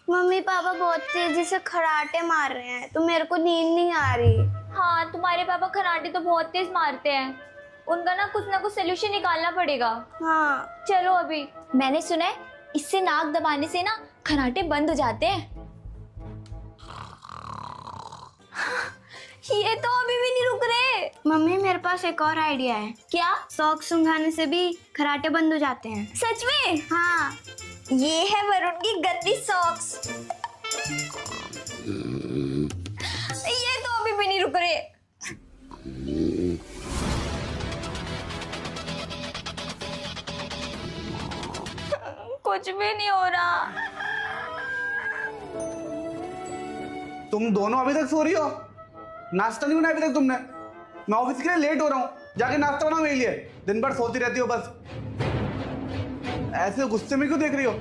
Mummy papa बहुत तेजी से खराटे मार रहे हैं तो मेरे को नींद नहीं आ रही। हाँ, तुम्हारे पापा खराटे तो बहुत तेज मारते हैं। उनका ना कुछ सोल्यूशन निकालना पड़ेगा। हाँ चलो अभी। मैंने सुना है इससे नाक दबाने से ना खराटे बंद हो जाते हैं। ये तो अभी भी नहीं रुक रहे। मम्मी मेरे पास एक और आइडिया है। क्या? सॉक्स सुंघाने से भी खराटे बंद हो जाते हैं। सच में? हाँ। ये है वरुण की गंदी सॉक्स। ये तो अभी भी नहीं रुक रहे। कुछ भी नहीं हो रहा। तुम दोनों अभी तक सो रही हो? नाश्ता नहीं बनाया अभी तक तुमने? मैं ऑफिस के लिए लेट हो रहा हूँ, जाके नाश्ता बनाओ मेरे लिए। दिन भर सोती रहती हो बस। ऐसे गुस्से में क्यों देख रही हो?